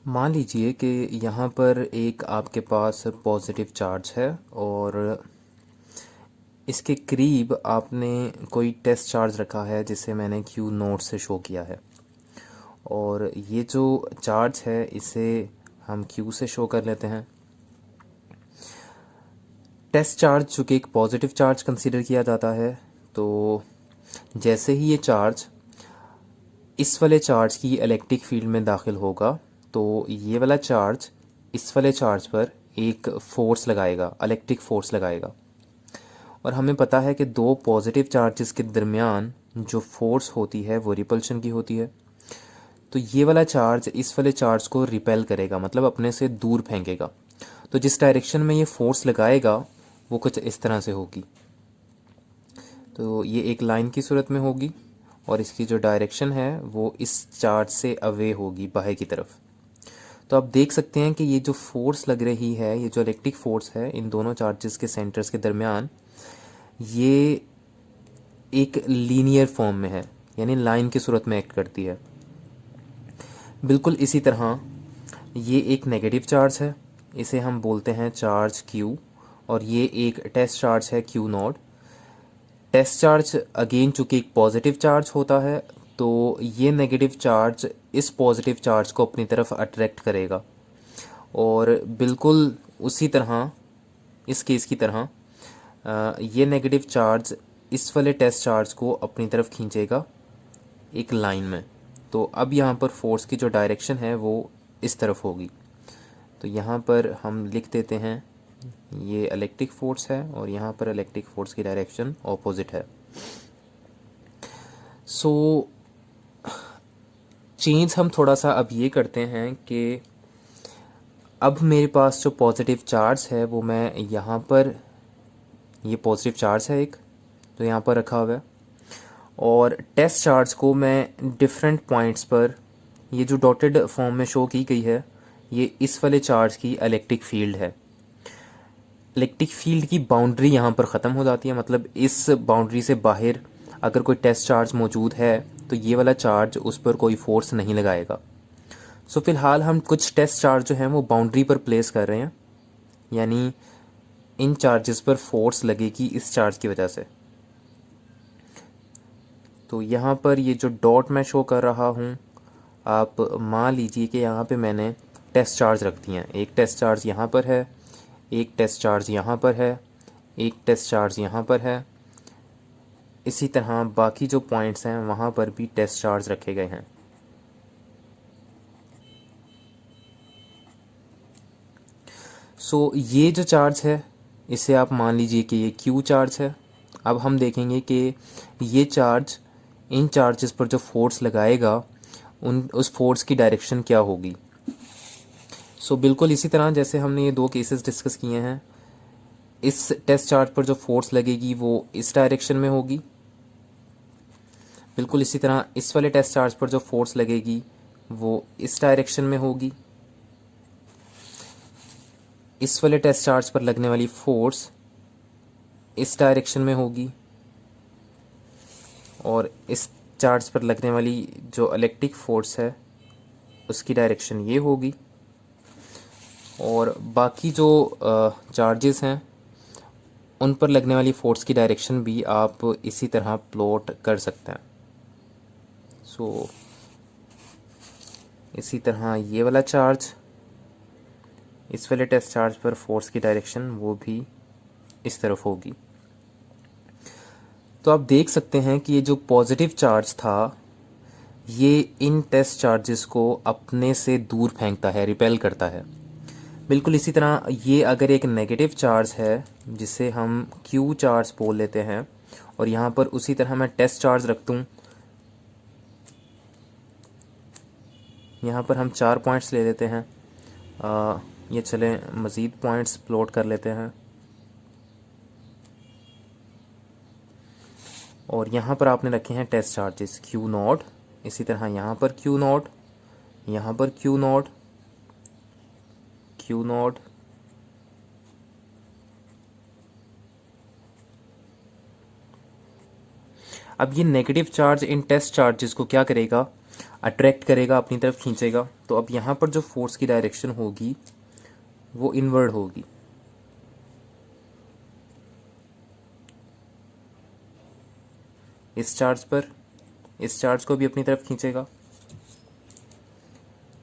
मान लीजिए कि यहाँ पर एक आपके पास पॉजिटिव चार्ज है और इसके करीब आपने कोई टेस्ट चार्ज रखा है जिसे मैंने क्यू नोट से शो किया है। और ये जो चार्ज है इसे हम क्यू से शो कर लेते हैं। टेस्ट चार्ज चूँकि एक पॉजिटिव चार्ज कंसीडर किया जाता है, तो जैसे ही ये चार्ज इस वाले चार्ज की इलेक्ट्रिक फील्ड में दाखिल होगा तो ये वाला चार्ज इस वाले चार्ज पर एक फोर्स लगाएगा, इलेक्ट्रिक फोर्स लगाएगा। और हमें पता है कि दो पॉजिटिव चार्जेस के दरमियान जो फोर्स होती है वो रिपल्शन की होती है। तो ये वाला चार्ज इस वाले चार्ज को रिपेल करेगा, मतलब अपने से दूर फेंकेगा। तो जिस डायरेक्शन में ये फोर्स लगाएगा वो कुछ इस तरह से होगी। तो ये एक लाइन की सूरत में होगी और इसकी जो डायरेक्शन है वो इस चार्ज से अवे होगी, बाहर की तरफ। तो आप देख सकते हैं कि ये जो फोर्स लग रही है, ये जो इलेक्ट्रिक फोर्स है इन दोनों चार्जेस के सेंटर्स के दरमियान, ये एक लीनियर फॉर्म में है, यानी लाइन की सूरत में एक्ट करती है। बिल्कुल इसी तरह ये एक नेगेटिव चार्ज है, इसे हम बोलते हैं चार्ज Q, और ये एक टेस्ट चार्ज है Q naught. Test charge again चूँकि एक पॉजिटिव चार्ज होता है, तो ये नेगेटिव चार्ज इस पॉजिटिव चार्ज को अपनी तरफ अट्रैक्ट करेगा और बिल्कुल उसी तरह इस केस की तरह ये नेगेटिव चार्ज इस वाले टेस्ट चार्ज को अपनी तरफ खींचेगा एक लाइन में। तो अब यहाँ पर फोर्स की जो डायरेक्शन है वो इस तरफ होगी। तो यहाँ पर हम लिख देते हैं ये इलेक्ट्रिक फोर्स है और यहाँ पर इलेक्ट्रिक फोर्स की डायरेक्शन ऑपोजिट है। सो चेंज हम थोड़ा सा अब ये करते हैं कि अब मेरे पास जो पॉजिटिव चार्ज है वो मैं यहाँ पर, ये पॉजिटिव चार्ज है एक तो यहाँ पर रखा हुआ है, और टेस्ट चार्ज को मैं डिफरेंट पॉइंट्स पर, ये जो डॉटेड फॉर्म में शो की गई है ये इस वाले चार्ज की इलेक्ट्रिक फील्ड है। इलेक्ट्रिक फील्ड की बाउंड्री यहाँ पर ख़त्म हो जाती है, मतलब इस बाउंड्री से बाहर अगर कोई टेस्ट चार्ज मौजूद है तो ये वाला चार्ज उस पर कोई फोर्स नहीं लगाएगा। सो फ़िलहाल हम कुछ टेस्ट चार्ज जो हैं वो बाउंड्री पर प्लेस कर रहे हैं, यानी इन चार्जेस पर फोर्स लगेगी इस चार्ज की वजह से। तो यहाँ पर ये जो डॉट मैं शो कर रहा हूँ, आप मान लीजिए कि यहाँ पे मैंने टेस्ट चार्ज रख दिए हैं। एक टेस्ट चार्ज यहाँ पर है, एक टेस्ट चार्ज यहाँ पर है, एक टेस्ट चार्ज यहाँ पर है। इसी तरह बाकी जो पॉइंट्स हैं वहाँ पर भी टेस्ट चार्ज रखे गए हैं। सो ये जो चार्ज है इसे आप मान लीजिए कि ये क्यू चार्ज है। अब हम देखेंगे कि ये चार्ज इन चार्जेस पर जो फोर्स लगाएगा उस फोर्स की डायरेक्शन क्या होगी। सो बिल्कुल इसी तरह जैसे हमने ये दो केसेस डिस्कस किए हैं, इस टेस्ट चार्ज पर जो फोर्स लगेगी वो इस डायरेक्शन में होगी। बिल्कुल इसी तरह इस वाले टेस्ट चार्ज पर जो फोर्स लगेगी वो इस डायरेक्शन में होगी। इस वाले टेस्ट चार्ज पर लगने वाली फोर्स इस डायरेक्शन में होगी और इस चार्ज पर लगने वाली जो इलेक्ट्रिक फोर्स है उसकी डायरेक्शन ये होगी। और बाकी जो चार्जेस हैं उन पर लगने वाली फोर्स की डायरेक्शन भी आप इसी तरह प्लॉट कर सकते हैं। सो इसी तरह ये वाला चार्ज, इस वाले टेस्ट चार्ज पर फोर्स की डायरेक्शन वो भी इस तरफ होगी। तो आप देख सकते हैं कि ये जो पॉजिटिव चार्ज था ये इन टेस्ट चार्जेस को अपने से दूर फेंकता है, रिपेल करता है। बिल्कुल इसी तरह ये अगर एक नेगेटिव चार्ज है जिसे हम क्यू चार्ज बोल लेते हैं और यहाँ पर उसी तरह मैं टेस्ट चार्ज रख दूँ, यहाँ पर हम 4 पॉइंट्स ले लेते हैं। ये चलें मज़ीद पॉइंट्स प्लॉट कर लेते हैं। और यहाँ पर आपने रखे हैं टेस्ट चार्जेस क्यू नॉट, इसी तरह यहाँ पर क्यू नॉट, यहाँ पर क्यू नॉट, क्यू नॉट, अब ये नेगेटिव चार्ज इन टेस्ट चार्जेस को क्या करेगा, अट्रैक्ट करेगा, अपनी तरफ खींचेगा। तो अब यहाँ पर जो फोर्स की डायरेक्शन होगी वो इनवर्ड होगी। इस चार्ज पर, इस चार्ज को भी अपनी तरफ खींचेगा।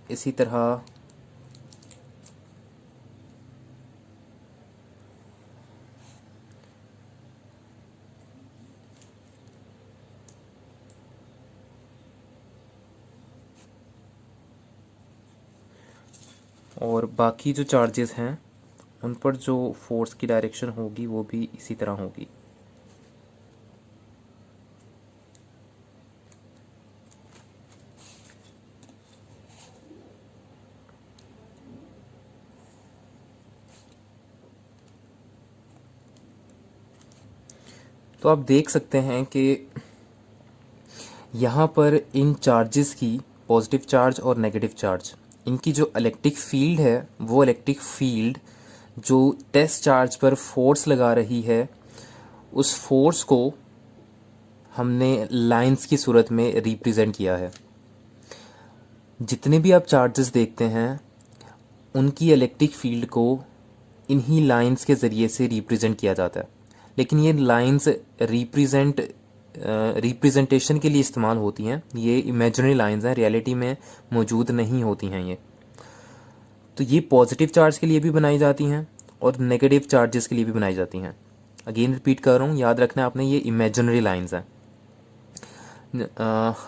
इसी तरह और बाकी जो चार्जेस हैं उन पर जो फोर्स की डायरेक्शन होगी वो भी इसी तरह होगी। तो आप देख सकते हैं कि यहाँ पर इन चार्जेस की, पॉजिटिव चार्ज और नेगेटिव चार्ज, इनकी जो इलेक्ट्रिक फील्ड है वो इलेक्ट्रिक फील्ड जो टेस्ट चार्ज पर फोर्स लगा रही है, उस फोर्स को हमने लाइंस की सूरत में रिप्रेजेंट किया है। जितने भी आप चार्जेस देखते हैं उनकी इलेक्ट्रिक फील्ड को इन्हीं लाइंस के ज़रिए से रिप्रेजेंट किया जाता है। लेकिन ये लाइंस रिप्रेजेंटेशन के लिए इस्तेमाल होती हैं, ये इमेजिनरी लाइंस हैं, रियलिटी में मौजूद नहीं होती हैं ये। तो ये पॉजिटिव चार्ज के लिए भी बनाई जाती हैं और नेगेटिव चार्जेस के लिए भी बनाई जाती हैं। अगेन रिपीट कर रहा हूँ, याद रखना है आपने, ये इमेजिनरी लाइंस हैं।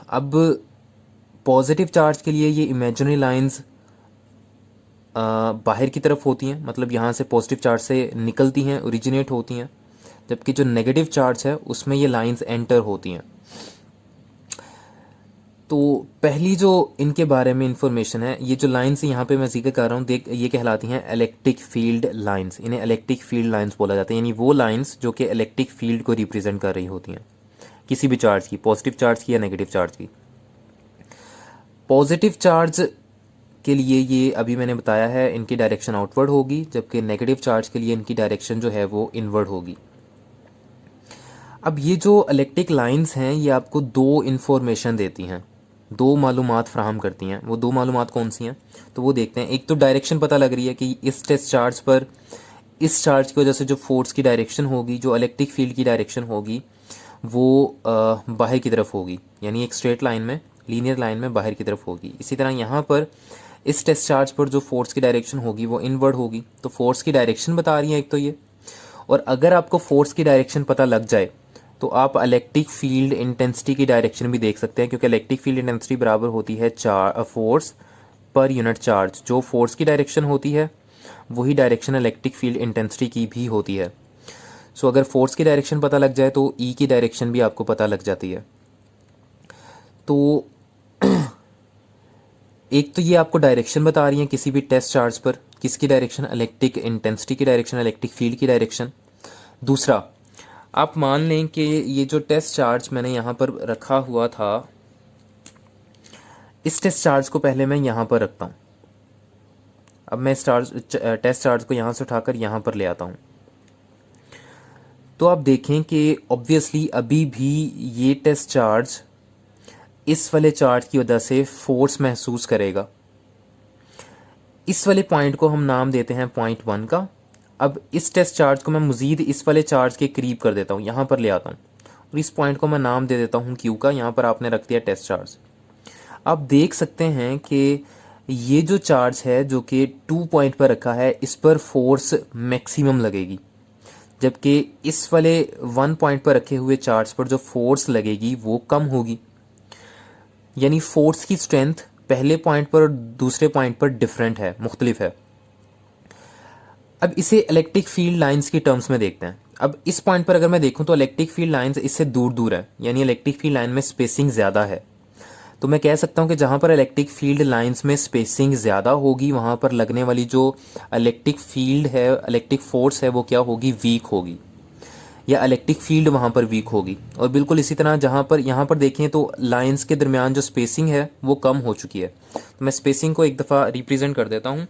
अब पॉजिटिव चार्ज के लिए ये इमेजिनरी लाइंस बाहर की तरफ होती हैं, मतलब यहाँ से पॉजिटिव चार्ज से निकलती हैं, ओरिजिनेट होती हैं। जबकि जो नेगेटिव चार्ज है उसमें ये लाइंस एंटर होती हैं। तो पहली जो इनके बारे में इंफॉर्मेशन है, ये जो लाइंस यहाँ पे मैं जिक्र कर रहा हूँ, देख, ये कहलाती हैं इलेक्ट्रिक फील्ड लाइंस। इन्हें इलेक्ट्रिक फील्ड लाइंस बोला जाता है, यानी वो लाइंस जो कि इलेक्ट्रिक फील्ड को रिप्रेजेंट कर रही होती हैं, किसी भी चार्ज की, पॉजिटिव चार्ज की या नेगेटिव चार्ज की। पॉजिटिव चार्ज के लिए ये अभी मैंने बताया है, इनकी डायरेक्शन आउटवर्ड होगी, जबकि नेगेटिव चार्ज के लिए इनकी डायरेक्शन जो है वो इनवर्ड होगी। अब ये जो इलेक्ट्रिक लाइंस हैं ये आपको दो इन्फॉर्मेशन देती हैं, दो मालूमात फ्राहम करती हैं। वो दो मालूमात कौन सी हैं, तो वो देखते हैं। एक तो डायरेक्शन पता लग रही है कि इस टेस्ट चार्ज पर इस चार्ज की वजह से जो फोर्स की डायरेक्शन होगी, जो इलेक्ट्रिक फील्ड की डायरेक्शन होगी, वो बाहर की तरफ होगी, यानी एक स्ट्रेट लाइन में, लीनियर लाइन में बाहर की तरफ होगी। इसी तरह यहाँ पर इस टेस्ट चार्ज पर जो फोर्स की डायरेक्शन होगी वो इनवर्ड होगी। तो फोर्स की डायरेक्शन बता रही है एक तो ये, और अगर आपको फोर्स की डायरेक्शन पता लग जाए तो आप इलेक्ट्रिक फील्ड इंटेंसिटी की डायरेक्शन भी देख सकते हैं, क्योंकि इलेक्ट्रिक फील्ड इंटेंसिटी बराबर होती है फोर्स पर यूनिट चार्ज। जो फोर्स की डायरेक्शन होती है वही डायरेक्शन इलेक्ट्रिक फील्ड इंटेंसिटी की भी होती है। सो अगर फोर्स की डायरेक्शन पता लग जाए तो ई की डायरेक्शन भी आपको पता लग जाती है। तो एक तो ये आपको डायरेक्शन बता रही है किसी भी टेस्ट चार्ज पर, किसकी डायरेक्शन, इलेक्ट्रिक इंटेंसिटी की डायरेक्शन, इलेक्ट्रिक फील्ड की डायरेक्शन। दूसरा, आप मान लें कि ये जो टेस्ट चार्ज मैंने यहाँ पर रखा हुआ था, इस टेस्ट चार्ज को पहले मैं यहाँ पर रखता हूँ। अब मैं टेस्ट चार्ज को यहाँ से उठाकर यहाँ पर ले आता हूँ। तो आप देखें कि ऑब्वियसली अभी भी ये टेस्ट चार्ज इस वाले चार्ज की वजह से फोर्स महसूस करेगा। इस वाले पॉइंट को हम नाम देते हैं पॉइंट 1 का। अब इस टेस्ट चार्ज को मैं मज़ीद इस वाले चार्ज के करीब कर देता हूँ, यहाँ पर ले आता हूँ, और इस पॉइंट को मैं नाम दे देता हूँ क्यू का। यहाँ पर आपने रख दिया टेस्ट चार्ज। आप देख सकते हैं कि ये जो चार्ज है जो कि 2 पॉइंट पर रखा है, इस पर फोर्स मैक्सिमम लगेगी, जबकि इस वाले 1 पॉइंट पर रखे हुए चार्ज पर जो फोर्स लगेगी वो कम होगी। यानी फोर्स की स्ट्रेंथ पहले पॉइंट पर और दूसरे पॉइंट पर डिफरेंट है, मुख्तलिफ है। अब इसे इलेक्ट्रिक फील्ड लाइंस की टर्म्स में देखते हैं। अब इस पॉइंट पर अगर मैं देखूं तो इलेक्ट्रिक फील्ड लाइंस इससे दूर दूर है, यानी इलेक्ट्रिक फील्ड लाइन में स्पेसिंग ज़्यादा है। तो मैं कह सकता हूं कि जहां पर इलेक्ट्रिक फील्ड लाइंस में स्पेसिंग ज़्यादा होगी, वहां पर लगने वाली जो इलेक्ट्रिक फील्ड है, इलेक्ट्रिक फोर्स है, वो क्या होगी, वीक होगी, या इलेक्ट्रिक फील्ड वहां पर वीक होगी। और बिल्कुल इसी तरह जहां पर यहाँ पर देखें तो लाइंस के दरमियान जो स्पेसिंग है वो कम हो चुकी है। तो मैं स्पेसिंग को एक दफ़ा रिप्रेजेंट कर देता हूँ।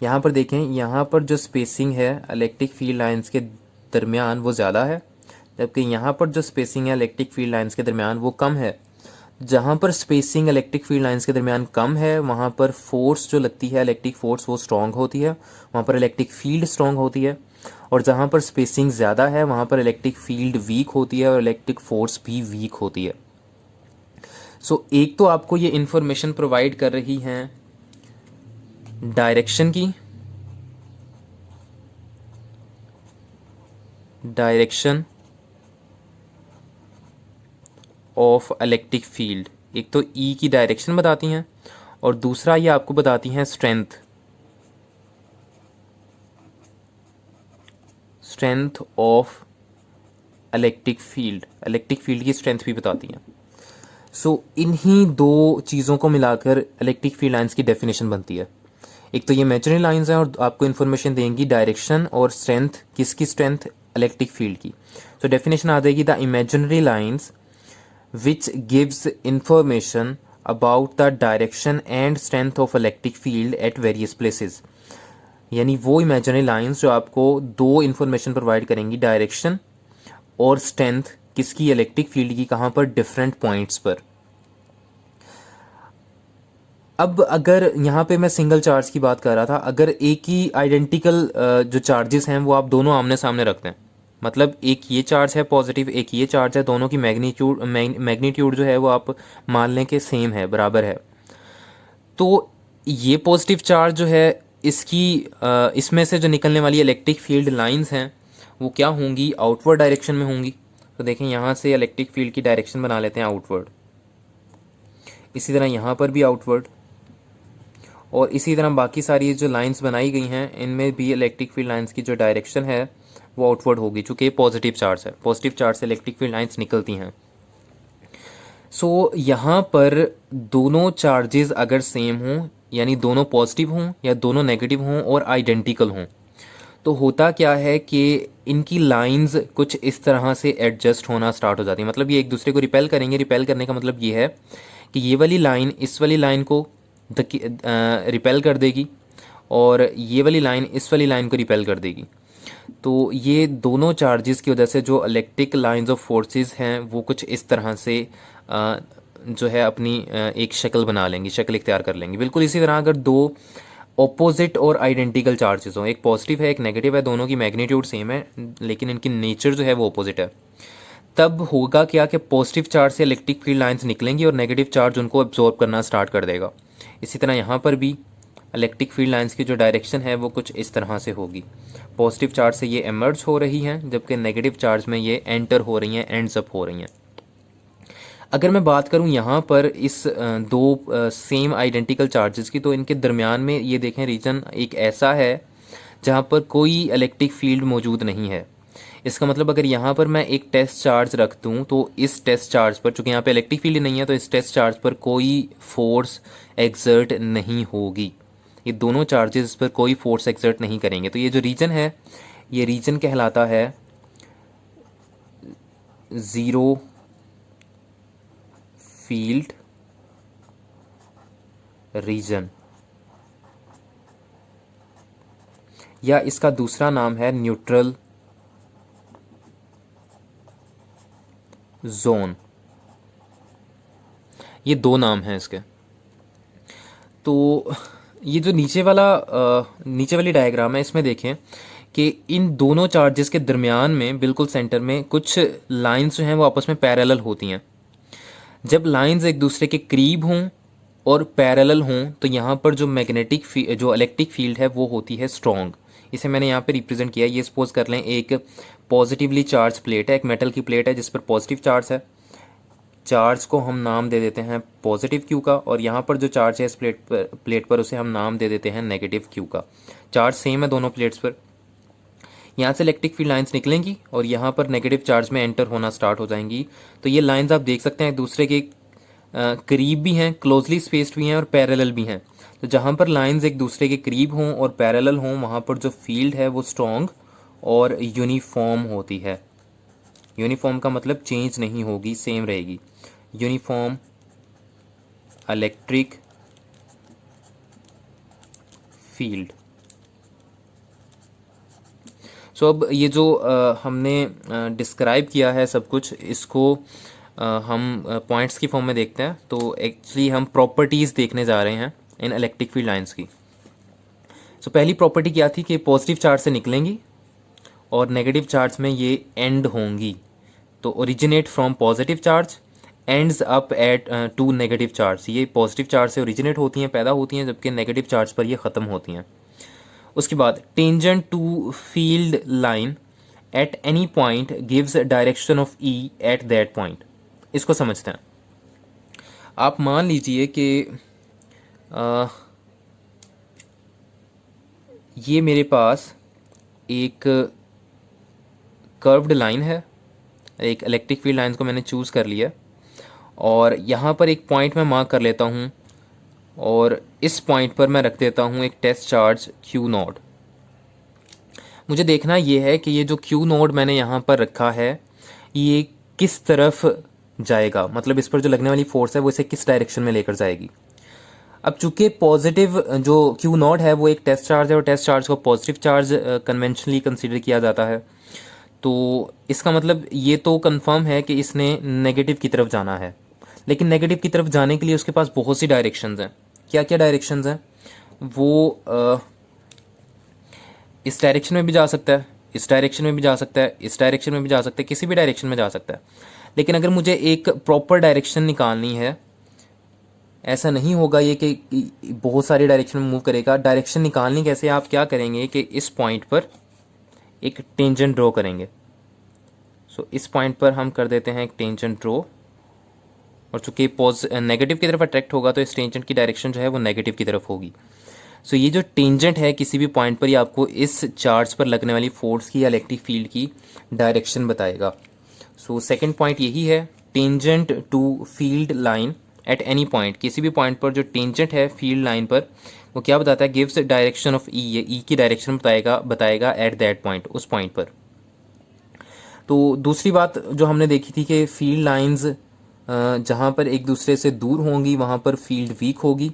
यहाँ पर देखें, यहाँ पर जो स्पेसिंग है इलेक्ट्रिक फील्ड लाइंस के दरमियान वो ज़्यादा है, जबकि यहाँ पर जो स्पेसिंग है इलेक्ट्रिक फील्ड लाइंस के दरमियान वो कम है। जहाँ पर स्पेसिंग इलेक्ट्रिक फील्ड लाइंस के दरमियान कम है वहाँ पर फोर्स जो लगती है इलेक्ट्रिक फोर्स वो स्ट्रांग होती है, वहाँ पर इलेक्ट्रिक फील्ड स्ट्रांग होती है। और जहाँ पर स्पेसिंग ज़्यादा है वहाँ पर इलेक्ट्रिक फील्ड वीक होती है और इलेक्ट्रिक फोर्स भी वीक होती है। सो एक तो आपको ये इंफॉर्मेशन प्रोवाइड कर रही हैं डायरेक्शन की, डायरेक्शन ऑफ इलेक्ट्रिक फील्ड, एक तो ई की डायरेक्शन बताती हैं और दूसरा ये आपको बताती हैं strength, strength of electric field, electric field की स्ट्रेंथ भी बताती हैं। सो इन्हीं दो चीज़ों को मिलाकर इलेक्ट्रिक फील्ड लाइंस की डेफिनेशन बनती है। एक तो ये इमेजिनरी लाइंस हैं और आपको इन्फॉर्मेशन देंगी डायरेक्शन और स्ट्रेंथ, किसकी स्ट्रेंथ, इलेक्ट्रिक फील्ड की। तो डेफिनेशन आ जाएगी the imaginary lines which gives information about the direction and strength of electric field at various places। यानी वो इमेजिनरी लाइंस जो आपको दो इंफॉर्मेशन प्रोवाइड करेंगी, डायरेक्शन और स्ट्रेंथ किसकी, इलेक्ट्रिक फील्ड की, कहाँ पर, डिफरेंट पॉइंट्स पर। अब अगर यहाँ पे मैं सिंगल चार्ज की बात कर रहा था, अगर एक ही आइडेंटिकल जो चार्जेस हैं वो आप दोनों आमने सामने रखते हैं, मतलब एक ये चार्ज है पॉजिटिव, एक ये चार्ज है, दोनों की मैग्नीट्यूड जो है वो आप मान लें कि सेम है, बराबर है, तो ये पॉजिटिव चार्ज जो है इसकी इसमें से जो निकलने वाली इलेक्ट्रिक फील्ड लाइंस हैं वो क्या होंगी, आउटवर्ड डायरेक्शन में होंगी। तो देखें यहाँ से इलेक्ट्रिक फील्ड की डायरेक्शन बना लेते हैं आउटवर्ड, इसी तरह यहाँ पर भी आउटवर्ड, और इसी तरह बाकी सारी जो लाइंस बनाई गई हैं इनमें भी इलेक्ट्रिक फील्ड लाइंस की जो डायरेक्शन है वो आउटवर्ड होगी, चूँकि पॉजिटिव चार्ज है, पॉजिटिव चार्ज से इलेक्ट्रिक फील्ड लाइंस निकलती हैं। सो यहाँ पर दोनों चार्जेस अगर सेम हों, यानी दोनों पॉजिटिव हों या दोनों नेगेटिव हों और आइडेंटिकल हों, तो होता क्या है कि इनकी लाइंस कुछ इस तरह से एडजस्ट होना स्टार्ट हो जाती है। मतलब ये एक दूसरे को रिपेल करेंगे। रिपेल करने का मतलब ये है कि ये वाली लाइन इस वाली लाइन को रिपेल कर देगी और ये वाली लाइन इस वाली लाइन को रिपेल कर देगी। तो ये दोनों चार्जेस की वजह से जो इलेक्ट्रिक लाइंस ऑफ फोर्सेस हैं वो कुछ इस तरह से जो है अपनी एक शक्ल बना लेंगी, शक्ल इख्तियार कर लेंगी। बिल्कुल इसी तरह अगर दो ऑपोजिट और आइडेंटिकल चार्जेस हों, एक पॉजिटिव है एक नेगेटिव है, दोनों की मैग्नीट्यूड सेम है लेकिन इनकी नेचर जो है वो ऑपोजिट है, तब होगा क्या कि पॉजिटिव चार्ज से इलेक्ट्रिक फील्ड लाइंस निकलेंगी और नेगेटिव चार्ज उनको एब्जॉर्ब करना स्टार्ट कर देगा। इसी तरह यहाँ पर भी इलेक्ट्रिक फील्ड लाइंस की जो डायरेक्शन है वो कुछ इस तरह से होगी, पॉजिटिव चार्ज से ये एमर्ज हो रही हैं जबकि नेगेटिव चार्ज में ये एंटर हो रही हैं, एंड्स अप हो रही हैं। अगर मैं बात करूं यहाँ पर इस दो सेम आइडेंटिकल चार्जेस की, तो इनके दरमियान में ये देखें रीजन एक ऐसा है जहाँ पर कोई इलेक्ट्रिक फील्ड मौजूद नहीं है। इसका मतलब अगर यहाँ पर मैं एक टेस्ट चार्ज रख दूँ तो इस टेस्ट चार्ज पर, चूँकि यहाँ पे इलेक्ट्रिक फील्ड नहीं है, तो इस टेस्ट चार्ज पर कोई फोर्स एक्सर्ट नहीं होगी, ये दोनों चार्जेस पर कोई फोर्स एक्सर्ट नहीं करेंगे। तो ये जो रीजन है ये रीजन कहलाता है ज़ीरो फील्ड रीजन, या इसका दूसरा नाम है न्यूट्रल जोन। ये दो नाम हैं इसके। तो ये जो नीचे वाली डायग्राम है इसमें देखें कि इन दोनों चार्जेस के दरमियान में बिल्कुल सेंटर में कुछ लाइंस जो हैं वो आपस में पैरेलल होती हैं। जब लाइंस एक दूसरे के करीब हों और पैरेलल हों तो यहाँ पर जो जो इलेक्ट्रिक फील्ड है वो होती है स्ट्रॉन्ग। इसे मैंने यहाँ पे रिप्रेजेंट किया। ये सपोज कर लें एक पॉजिटिवली चार्ज प्लेट है, एक मेटल की प्लेट है जिस पर पॉजिटिव चार्ज है। चार्ज को हम नाम दे देते हैं पॉजिटिव क्यू का, और यहाँ पर जो चार्ज है इस प्लेट पर उसे हम नाम दे देते हैं नेगेटिव क्यू का। चार्ज सेम है दोनों प्लेट्स पर। यहाँ से इलेक्ट्रिक फील्ड लाइंस निकलेंगी और यहाँ पर नेगेटिव चार्ज में एंटर होना स्टार्ट हो जाएंगी। तो ये लाइंस आप देख सकते हैं एक दूसरे के करीब भी हैं, क्लोजली स्पेस्ड भी हैं और पैरेलल भी हैं। तो जहाँ पर लाइंस एक दूसरे के करीब हों और पैरेलल हों वहाँ पर जो फील्ड है वो स्ट्रॉन्ग और यूनिफॉर्म होती है। यूनिफॉर्म का मतलब चेंज नहीं होगी, सेम रहेगी। Uniform electric field. सो अब ये जो हमने डिस्क्राइब किया है सब कुछ, इसको हम पॉइंट्स की फॉर्म में देखते हैं। तो एक्चुअली हम प्रॉपर्टीज़ देखने जा रहे हैं इन इलेक्ट्रिक फील्ड लाइंस की। सो पहली प्रॉपर्टी क्या थी कि पॉजिटिव चार्ज से निकलेंगी और नेगेटिव चार्ज में ये एंड होंगी। तो originate from positive charge ends up at to negative charge. ये पॉजिटिव चार्ज से ओरिजिनेट होती हैं, पैदा होती हैं, जबकि नेगेटिव चार्ज पर ये ख़त्म होती हैं। उसके बाद tangent to field line at any point gives direction of E at that point. इसको समझते हैं। आप मान लीजिए कि ये मेरे पास एक कर्व्ड लाइन है, एक इलेक्ट्रिक फील्ड लाइन को मैंने चूज़ कर लिया और यहाँ पर एक पॉइंट मैं मार्क कर लेता हूँ और इस पॉइंट पर मैं रख देता हूँ एक टेस्ट चार्ज Q नॉट। मुझे देखना ये है कि ये जो Q नोड मैंने यहाँ पर रखा है ये किस तरफ जाएगा, मतलब इस पर जो लगने वाली फोर्स है वो इसे किस डायरेक्शन में लेकर जाएगी। अब चूंकि पॉजिटिव जो Q नॉट है वो एक टेस्ट चार्ज है और टेस्ट चार्ज को पॉजिटिव चार्ज कन्वेंशनली कंसीडर किया जाता है, तो इसका मतलब ये तो कंफर्म है कि इसने नेगेटिव की तरफ जाना है। लेकिन नेगेटिव की तरफ जाने के लिए उसके पास बहुत सी डायरेक्शंस हैं। क्या क्या डायरेक्शंस हैं? वो इस डायरेक्शन में भी जा सकता है, इस डायरेक्शन में भी जा सकता है, इस डायरेक्शन में भी जा सकता है, किसी भी डायरेक्शन में जा सकता है। लेकिन अगर मुझे एक प्रॉपर डायरेक्शन निकालनी है, ऐसा नहीं होगा ये कि बहुत सारी डायरेक्शन में मूव करेगा। डायरेक्शन निकालनी कैसे? आप क्या करेंगे कि इस पॉइंट पर एक टेंजेंट ड्रॉ करेंगे। सो इस पॉइंट पर हम कर देते हैं एक टेंजेंट ड्रॉ, और चूंकि नेगेटिव की तरफ अट्रैक्ट होगा तो इस टेंजेंट की डायरेक्शन जो है वो नेगेटिव की तरफ होगी। सो ये जो टेंजेंट है किसी भी पॉइंट पर, ये आपको इस चार्ज पर लगने वाली फोर्स की या इलेक्ट्रिक फील्ड की डायरेक्शन बताएगा। सो सेकंड पॉइंट यही है, tangent to field line at any point. किसी भी पॉइंट पर जो टेंजेंट है फील्ड लाइन पर वो क्या बताता है? गिव्स डायरेक्शन ऑफ ई। ये ई की डायरेक्शन बताएगा एट दैट पॉइंट, उस पॉइंट पर। तो दूसरी बात जो हमने देखी थी कि फील्ड लाइंस जहाँ पर एक दूसरे से दूर होंगी वहाँ पर फील्ड वीक होगी।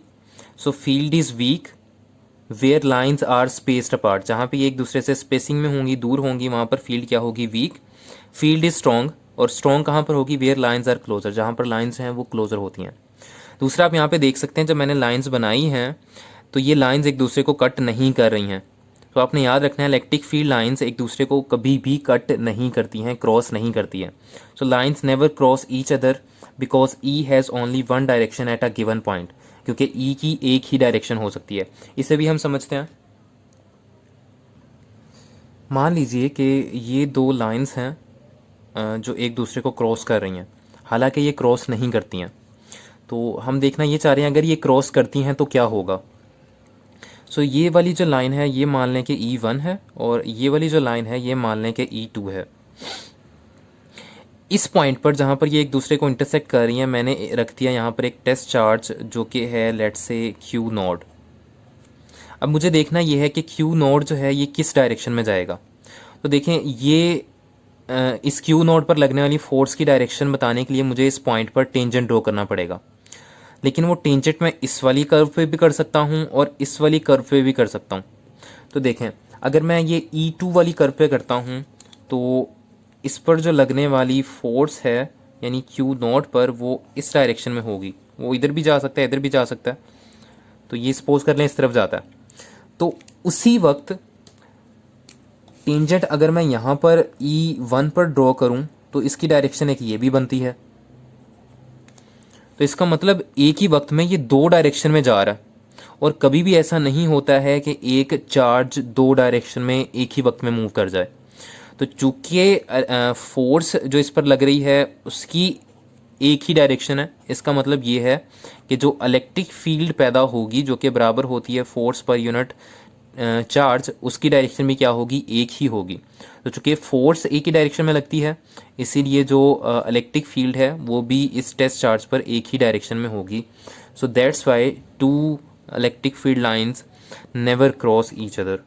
So field is weak where lines are spaced apart. जहाँ पे ये एक दूसरे से स्पेसिंग में होंगी, दूर होंगी, वहाँ पर फील्ड क्या होगी? वीक। फील्ड इज स्ट्रॉन्ग, और स्ट्रॉन्ग कहाँ पर होगी? वेयर लाइंस आर क्लोजर, जहाँ पर लाइंस हैं वो क्लोजर होती हैं। दूसरा आप यहाँ पे देख सकते हैं जब मैंने लाइंस बनाई हैं तो ये लाइंस एक दूसरे को कट नहीं कर रही हैं। तो आपने याद रखना है इलेक्ट्रिक फील्ड लाइंस एक दूसरे को कभी भी कट नहीं करती हैं, क्रॉस नहीं करती हैं। So lines never cross each other because E has only one direction at a given point, क्योंकि ई की एक ही डायरेक्शन हो सकती है। इसे भी हम समझते हैं। मान लीजिए कि ये दो लाइंस हैं जो एक दूसरे को क्रॉस कर रही हैं, हालांकि ये क्रॉस नहीं करती हैं। तो हम देखना ये चाह रहे हैं अगर ये क्रॉस करती हैं तो क्या होगा। सो ये वाली जो लाइन है ये मान लें कि E1 है और ये वाली जो लाइन है ये मान लें कि E2 है। इस पॉइंट पर जहाँ पर ये एक दूसरे को इंटरसेक्ट कर रही हैं मैंने रख दिया यहाँ पर एक टेस्ट चार्ज जो कि है लेट्स से Q नोड। अब मुझे देखना ये है कि Q नोड जो है ये किस डायरेक्शन में जाएगा। तो देखें ये इस Q नोड पर लगने वाली फोर्स की डायरेक्शन बताने के लिए मुझे इस पॉइंट पर टेंजेंट ड्रॉ करना पड़ेगा। लेकिन वो टेंजेंट मैं इस वाली कर्व पे भी कर सकता हूँ और इस वाली कर्व पे भी कर सकता हूँ। तो देखें अगर मैं ये E2 वाली कर्व पे करता हूँ तो इस पर जो लगने वाली फोर्स है यानी Q नॉट पर वो इस डायरेक्शन में होगी। वो इधर भी जा सकता है, इधर भी जा सकता है। तो ये सपोज कर लें इस तरफ जाता है, तो उसी वक्त टेंजेंट अगर मैं यहाँ पर E1 पर ड्रॉ करूँ तो इसकी डायरेक्शन एक ये भी बनती है। तो इसका मतलब एक ही वक्त में ये दो डायरेक्शन में जा रहा है, और कभी भी ऐसा नहीं होता है कि एक चार्ज दो डायरेक्शन में एक ही वक्त में मूव कर जाए। तो चूंकि फोर्स जो इस पर लग रही है उसकी एक ही डायरेक्शन है, इसका मतलब ये है कि जो इलेक्ट्रिक फील्ड पैदा होगी जो कि बराबर होती है फोर्स पर यूनिट चार्ज, उसकी डायरेक्शन भी क्या होगी? एक ही होगी। तो चूंकि फोर्स एक ही डायरेक्शन में लगती है इसीलिए जो इलेक्ट्रिक फील्ड है वो भी इस टेस्ट चार्ज पर एक ही डायरेक्शन में होगी। So that's why two electric field lines never cross each other.